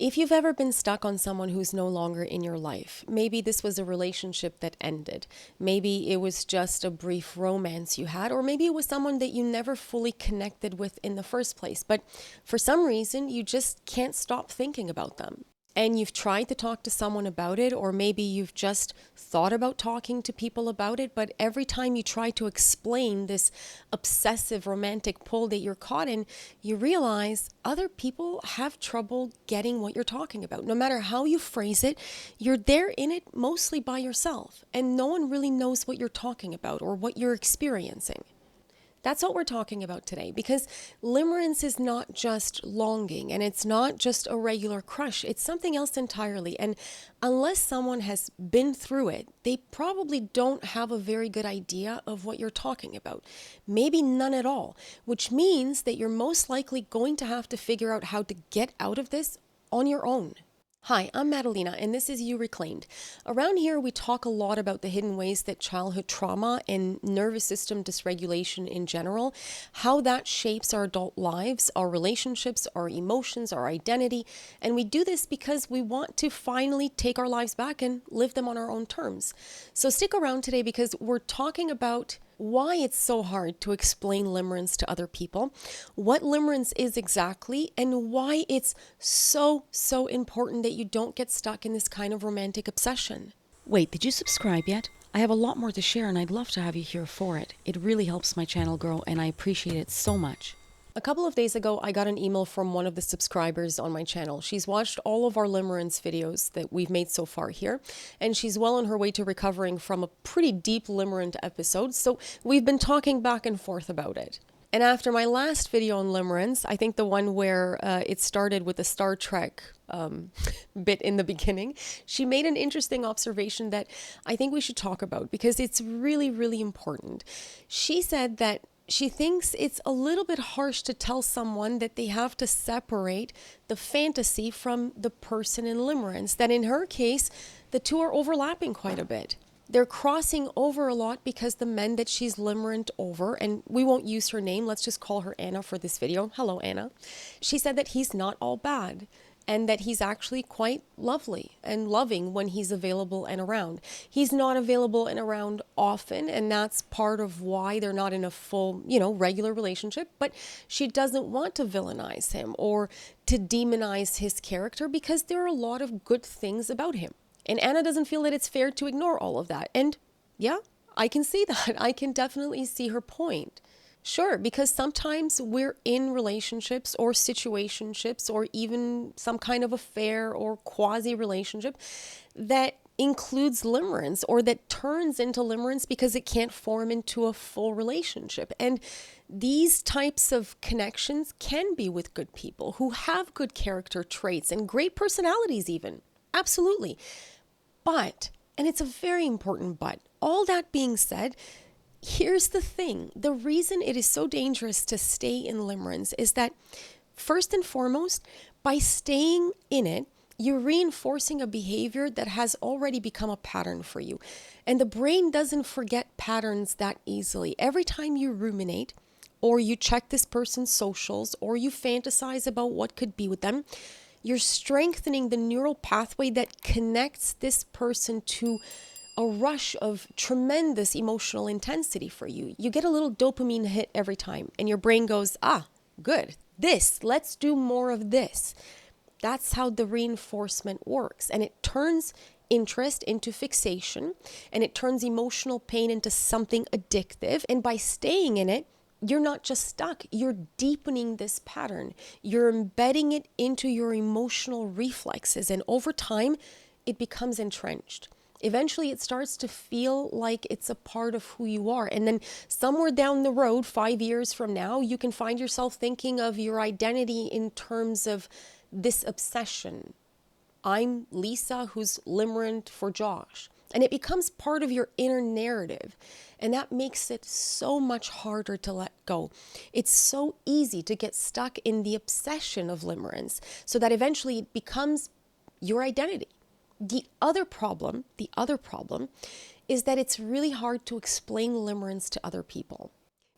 If you've ever been stuck on someone who's no longer in your life, maybe this was a relationship that ended, maybe it was just a brief romance you had, or maybe it was someone that you never fully connected with in the first place, but for some reason you just can't stop thinking about them. And you've tried to talk to someone about it, or maybe you've just thought about talking to people about it, but every time you try to explain this obsessive romantic pull that you're caught in, you realize other people have trouble getting what you're talking about. No matter how you phrase it, you're there in it mostly by yourself, and no one really knows what you're talking about or what you're experiencing. That's what we're talking about today, because limerence is not just longing and it's not just a regular crush. It's something else entirely. And unless someone has been through it, they probably don't have a very good idea of what you're talking about. Maybe none at all, which means that you're most likely going to have to figure out how to get out of this on your own. Hi, I'm Madalena, and this is You Reclaimed. Around here, we talk a lot about the hidden ways that childhood trauma and nervous system dysregulation in general, how that shapes our adult lives, our relationships, our emotions, our identity. And we do this because we want to finally take our lives back and live them on our own terms. So stick around today because we're talking about why it's so hard to explain limerence to other people, what limerence is exactly, and why it's so important that you don't get stuck in this kind of romantic obsession. Wait, did you subscribe yet? I have a lot more to share and I'd love to have you here for it. It really helps my channel grow and I appreciate it so much. A couple of days ago, I got an email from one of the subscribers on my channel. She's watched all of our limerence videos that we've made so far here, and she's well on her way to recovering from a pretty deep limerent episode, so we've been talking back and forth about it. And after my last video on limerence, I think the one where it started with the Star Trek bit in the beginning, she made an interesting observation that I think we should talk about because it's really important. She said that she thinks it's a little bit harsh to tell someone that they have to separate the fantasy from the person in limerence, that in her case, the two are overlapping quite a bit. They're crossing over a lot because the men that she's limerent over, and we won't use her name, let's just call her Anna for this video. Hello, Anna. She said that he's not all bad, and that he's actually quite lovely and loving when he's available and around. He's not available and around often, and that's part of why they're not in a full, regular relationship, but she doesn't want to villainize him or to demonize his character because there are a lot of good things about him. And Anna doesn't feel that it's fair to ignore all of that. And yeah, I can see that. I can definitely see her point. Sure, because sometimes we're in relationships or situationships or even some kind of affair or quasi-relationship that includes limerence or that turns into limerence because it can't form into a full relationship. And these types of connections can be with good people who have good character traits and great personalities even. Absolutely. But, and it's a very important but, all that being said, here's the thing. The reason it is so dangerous to stay in limerence is that, first and foremost, by staying in it, you're reinforcing a behavior that has already become a pattern for you. And the brain doesn't forget patterns that easily. Every time you ruminate, or you check this person's socials, or you fantasize about what could be with them, you're strengthening the neural pathway that connects this person to a rush of tremendous emotional intensity for you. You get a little dopamine hit every time and your brain goes, good, let's do more of this. That's how the reinforcement works. And it turns interest into fixation and it turns emotional pain into something addictive. And by staying in it, you're not just stuck, you're deepening this pattern. You're embedding it into your emotional reflexes. And over time, it becomes entrenched. Eventually, it starts to feel like it's a part of who you are. And then somewhere down the road, 5 years from now, you can find yourself thinking of your identity in terms of this obsession. I'm Lisa who's limerent for Josh. And it becomes part of your inner narrative. And that makes it so much harder to let go. It's so easy to get stuck in the obsession of limerence so that eventually it becomes your identity. The other problem is that it's really hard to explain limerence to other people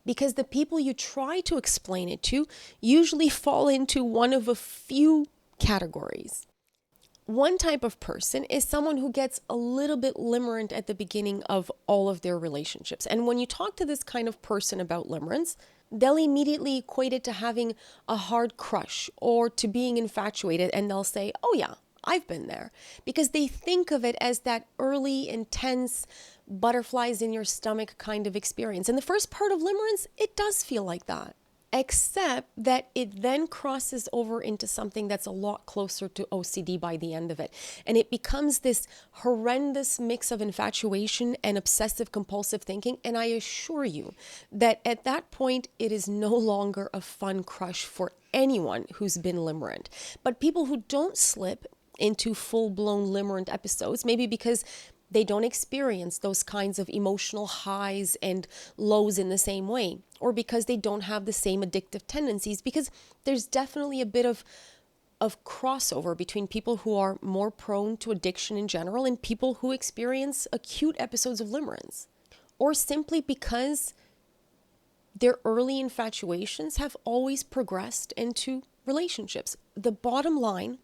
because the people you try to explain it to usually fall into one of a few categories. One type of person is someone who gets a little bit limerent at the beginning of all of their relationships. And when you talk to this kind of person about limerence, they'll immediately equate it to having a hard crush or to being infatuated. And they'll say, oh yeah, I've been there. Because they think of it as that early, intense, butterflies in your stomach kind of experience. And the first part of limerence, it does feel like that. Except that it then crosses over into something that's a lot closer to OCD by the end of it. And it becomes this horrendous mix of infatuation and obsessive compulsive thinking. And I assure you that at that point, it is no longer a fun crush for anyone who's been limerent. But people who don't slip into full-blown limerent episodes, maybe because they don't experience those kinds of emotional highs and lows in the same way, or because they don't have the same addictive tendencies, because there's definitely a bit of crossover between people who are more prone to addiction in general and people who experience acute episodes of limerence, or simply because their early infatuations have always progressed into relationships. The bottom line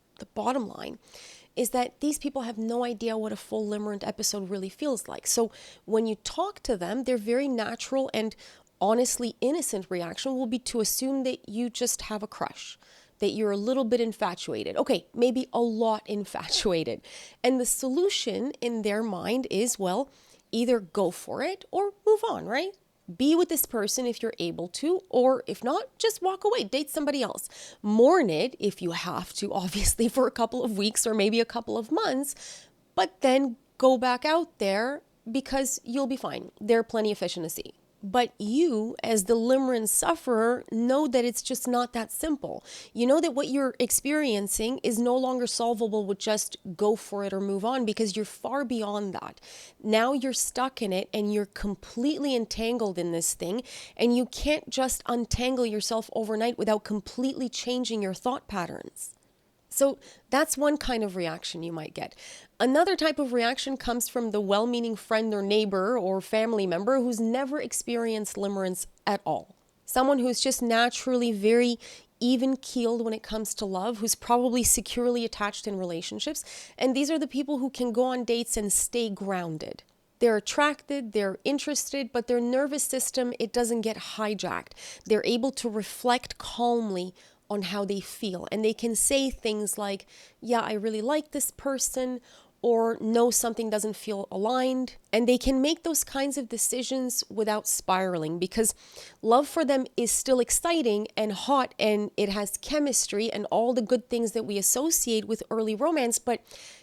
is that these people have no idea what a full limerent episode really feels like. So when you talk to them, their very natural and honestly innocent reaction will be to assume that you just have a crush, that you're a little bit infatuated. Okay, maybe a lot infatuated. And the solution in their mind is, well, either go for it or move on, right? Be with this person if you're able to, or if not, just walk away, date somebody else. Mourn it if you have to, obviously, for a couple of weeks or maybe a couple of months, but then go back out there because you'll be fine. There are plenty of fish in the sea. But you, as the limerence sufferer, know that it's just not that simple. You know that what you're experiencing is no longer solvable with just go for it or move on, because you're far beyond that. Now you're stuck in it and you're completely entangled in this thing, and you can't just untangle yourself overnight without completely changing your thought patterns. So that's one kind of reaction you might get. Another type of reaction comes from the well-meaning friend or neighbor or family member who's never experienced limerence at all. Someone who's just naturally very even-keeled when it comes to love, who's probably securely attached in relationships. And these are the people who can go on dates and stay grounded. They're attracted, they're interested, but their nervous system, it doesn't get hijacked. They're able to reflect calmly on how they feel. And they can say things like, yeah, I really like this person, or no, something doesn't feel aligned. And they can make those kinds of decisions without spiraling, because love for them is still exciting and hot, and it has chemistry and all the good things that we associate with early romance, but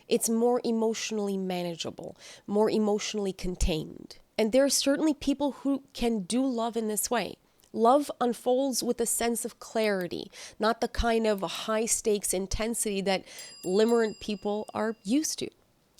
it's more emotionally manageable, more emotionally contained. And there are certainly people who can do love in this way. Love unfolds with a sense of clarity, not the kind of high stakes intensity that limerent people are used to.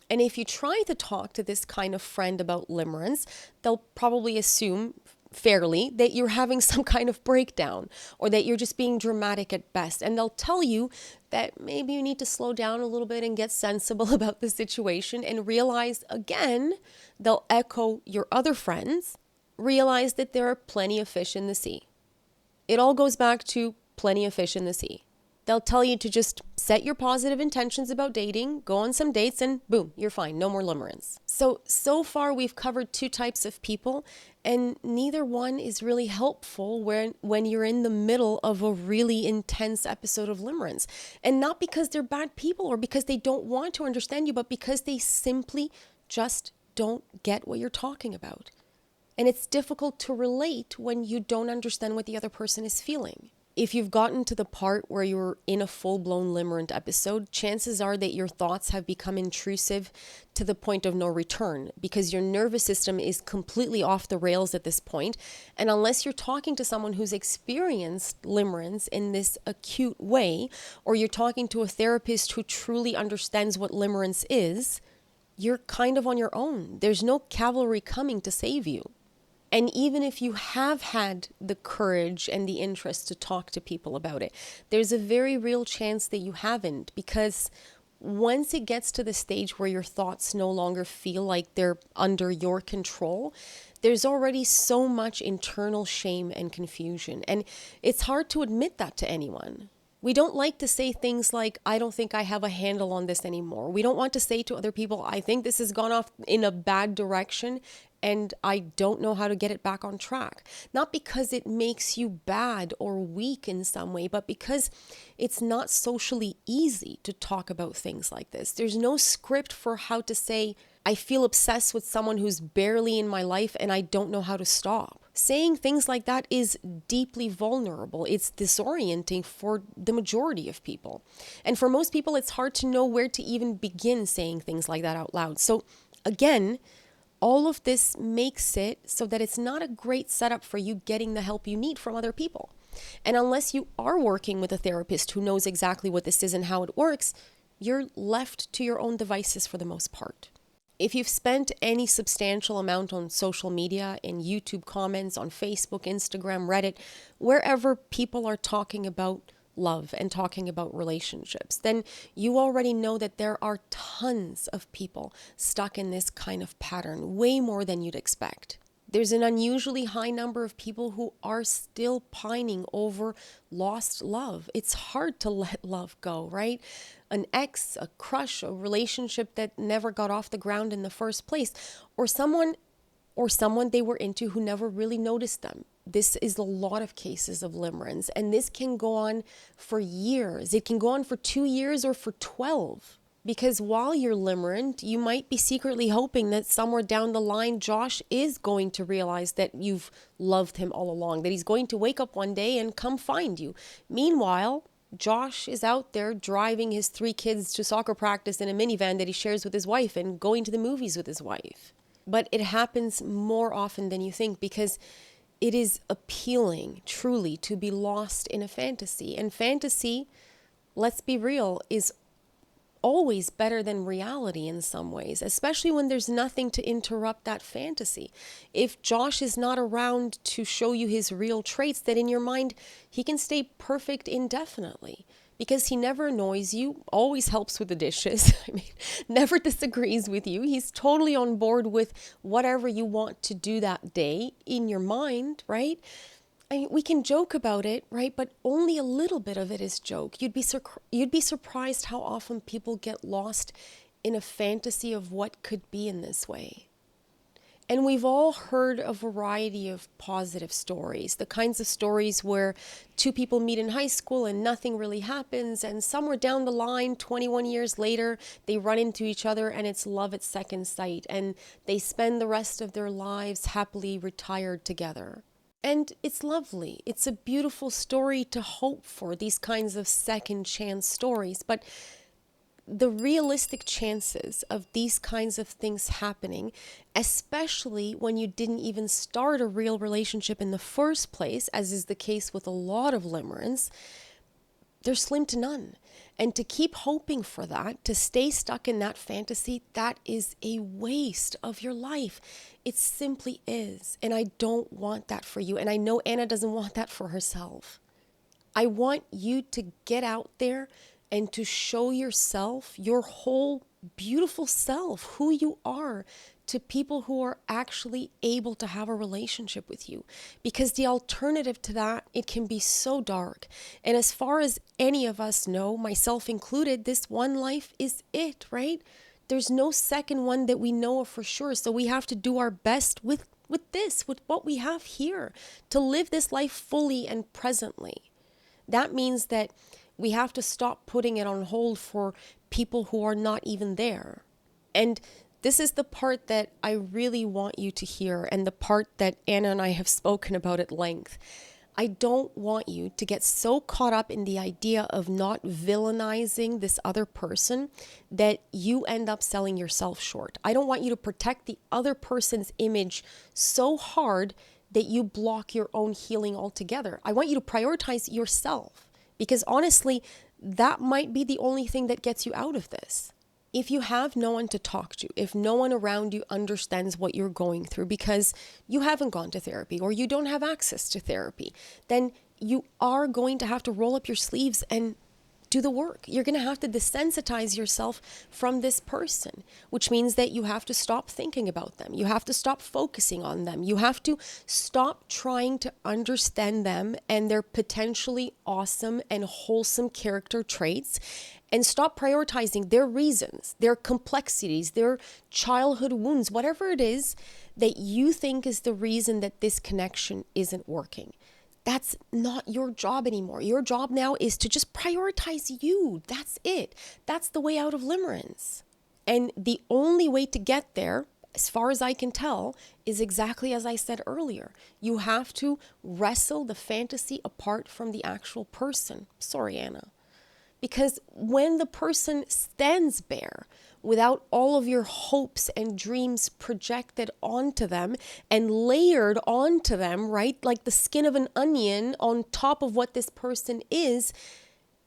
And if you try to talk to this kind of friend about limerence, they'll probably assume fairly that you're having some kind of breakdown, or that you're just being dramatic at best. And they'll tell you that maybe you need to slow down a little bit and get sensible about the situation, and realize again, they'll echo your other friends, realize that there are plenty of fish in the sea. It all goes back to plenty of fish in the sea. They'll tell you to just set your positive intentions about dating, go on some dates, and boom, you're fine. No more limerence. So far we've covered two types of people, and neither one is really helpful when you're in the middle of a really intense episode of limerence. And not because they're bad people or because they don't want to understand you, but because they simply just don't get what you're talking about. And it's difficult to relate when you don't understand what the other person is feeling. If you've gotten to the part where you're in a full-blown limerent episode, chances are that your thoughts have become intrusive to the point of no return, because your nervous system is completely off the rails at this point. And unless you're talking to someone who's experienced limerence in this acute way, or you're talking to a therapist who truly understands what limerence is, you're kind of on your own. There's no cavalry coming to save you. And even if you have had the courage and the interest to talk to people about it, there's a very real chance that you haven't, because once it gets to the stage where your thoughts no longer feel like they're under your control, there's already so much internal shame and confusion. And it's hard to admit that to anyone. We don't like to say things like, I don't think I have a handle on this anymore. We don't want to say to other people, I think this has gone off in a bad direction and I don't know how to get it back on track. Not because it makes you bad or weak in some way, but because it's not socially easy to talk about things like this. There's no script for how to say, I feel obsessed with someone who's barely in my life and I don't know how to stop. Saying things like that is deeply vulnerable. It's disorienting for the majority of people. And for most people, it's hard to know where to even begin saying things like that out loud. So again, all of this makes it so that it's not a great setup for you getting the help you need from other people. And unless you are working with a therapist who knows exactly what this is and how it works, you're left to your own devices for the most part. If you've spent any substantial amount on social media, in YouTube comments, on Facebook, Instagram, Reddit, wherever people are talking about love and talking about relationships, then you already know that there are tons of people stuck in this kind of pattern, way more than you'd expect. There's an unusually high number of people who are still pining over lost love. It's hard to let love go, right? An ex, a crush, a relationship that never got off the ground in the first place, or someone they were into who never really noticed them. This is a lot of cases of limerence, and this can go on for years. It can go on for 2 years or for 12. Because while you're limerent, you might be secretly hoping that somewhere down the line, Josh is going to realize that you've loved him all along, that he's going to wake up one day and come find you. Meanwhile, Josh is out there driving his 3 kids to soccer practice in a minivan that he shares with his wife and going to the movies with his wife. But it happens more often than you think because it is appealing, truly, to be lost in a fantasy. And fantasy, let's be real, is always better than reality in some ways, especially when there's nothing to interrupt that fantasy. If Josh is not around to show you his real traits, that in your mind, he can stay perfect indefinitely because he never annoys you, always helps with the dishes, never disagrees with you. He's totally on board with whatever you want to do that day in your mind, right? We can joke about it, right? But only a little bit of it is joke. You'd be surprised how often people get lost in a fantasy of what could be in this way. And we've all heard a variety of positive stories, the kinds of stories where 2 people meet in high school and nothing really happens, and somewhere down the line, 21 years later, they run into each other and it's love at second sight, and they spend the rest of their lives happily retired together. And it's lovely. It's a beautiful story to hope for, these kinds of second chance stories. But the realistic chances of these kinds of things happening, especially when you didn't even start a real relationship in the first place, as is the case with a lot of limerence, they're slim to none. And to keep hoping for that, to stay stuck in that fantasy, that is a waste of your life. It simply is. And I don't want that for you. And I know Anna doesn't want that for herself. I want you to get out there and to show yourself, your whole beautiful self, who you are, to people who are actually able to have a relationship with you. Because the alternative to that, it can be so dark. And as far as any of us know, myself included, this one life is it, right? There's no second one that we know of for sure. So we have to do our best with what we have here, to live this life fully and presently. That means that we have to stop putting it on hold for people who are not even there. And this is the part that I really want you to hear, and the part that Anna and I have spoken about at length. I don't want you to get so caught up in the idea of not villainizing this other person that you end up selling yourself short. I don't want you to protect the other person's image so hard that you block your own healing altogether. I want you to prioritize yourself, because honestly, that might be the only thing that gets you out of this. If you have no one to talk to, if no one around you understands what you're going through because you haven't gone to therapy or you don't have access to therapy, then you are going to have to roll up your sleeves and do the work. You're going to have to desensitize yourself from this person, which means that you have to stop thinking about them. You have to stop focusing on them. You have to stop trying to understand them and their potentially awesome and wholesome character traits, and stop prioritizing their reasons, their complexities, their childhood wounds, whatever it is that you think is the reason that this connection isn't working. That's not your job anymore. Your job now is to just prioritize you. That's it. That's the way out of limerence. And the only way to get there, as far as I can tell, is exactly as I said earlier. You have to wrestle the fantasy apart from the actual person. Sorry, Anna. Because when the person stands bare without all of your hopes and dreams projected onto them and layered onto them, right? Like the skin of an onion on top of what this person is,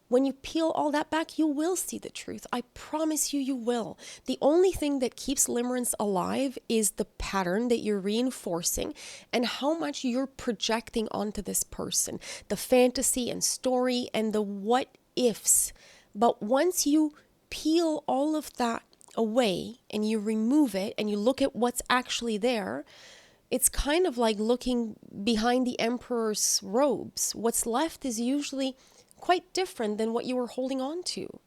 when you peel all that back, you will see the truth. I promise you, you will. The only thing that keeps limerence alive is the pattern that you're reinforcing and how much you're projecting onto this person, the fantasy and story and the what ifs. But once you peel all of that away and you remove it and you look at what's actually there, it's kind of like looking behind the emperor's robes. What's left is usually quite different than what you were holding on to.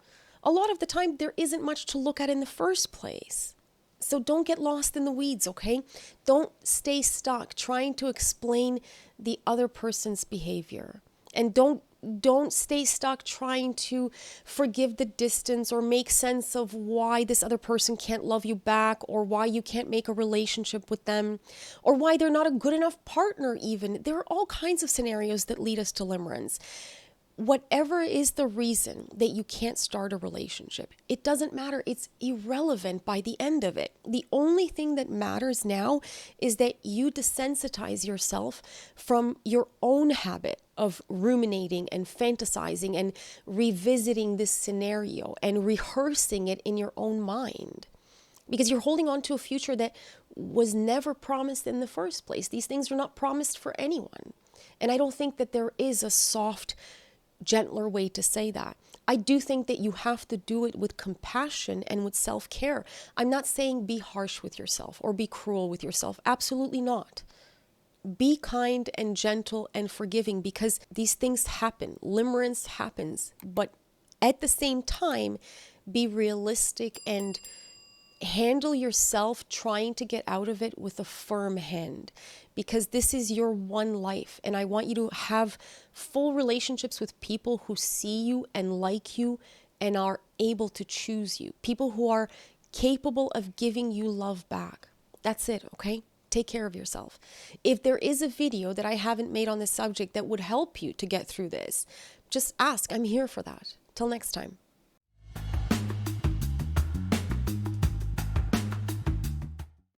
A lot of the time, there isn't much to look at in the first place. So don't get lost in the weeds, okay? Don't stay stuck trying to explain the other person's behavior. And don't stay stuck trying to forgive the distance or make sense of why this other person can't love you back, or why you can't make a relationship with them, or why they're not a good enough partner even. There are all kinds of scenarios that lead us to limerence. Whatever is the reason that you can't start a relationship, it doesn't matter. It's irrelevant by the end of it. The only thing that matters now is that you desensitize yourself from your own habit of ruminating and fantasizing and revisiting this scenario and rehearsing it in your own mind. Because you're holding on to a future that was never promised in the first place. These things are not promised for anyone. And I don't think that there is a soft, gentler way to say that. I do think that you have to do it with compassion and with self-care. I'm not saying be harsh with yourself or be cruel with yourself. Absolutely not. Be kind and gentle and forgiving, because these things happen. Limerence happens. But at the same time, be realistic and handle yourself trying to get out of it with a firm hand, because this is your one life. And I want you to have full relationships with people who see you and like you and are able to choose you. People who are capable of giving you love back. That's it, okay? Take care of yourself. If there is a video that I haven't made on this subject that would help you to get through this, just ask. I'm here for that. Till next time.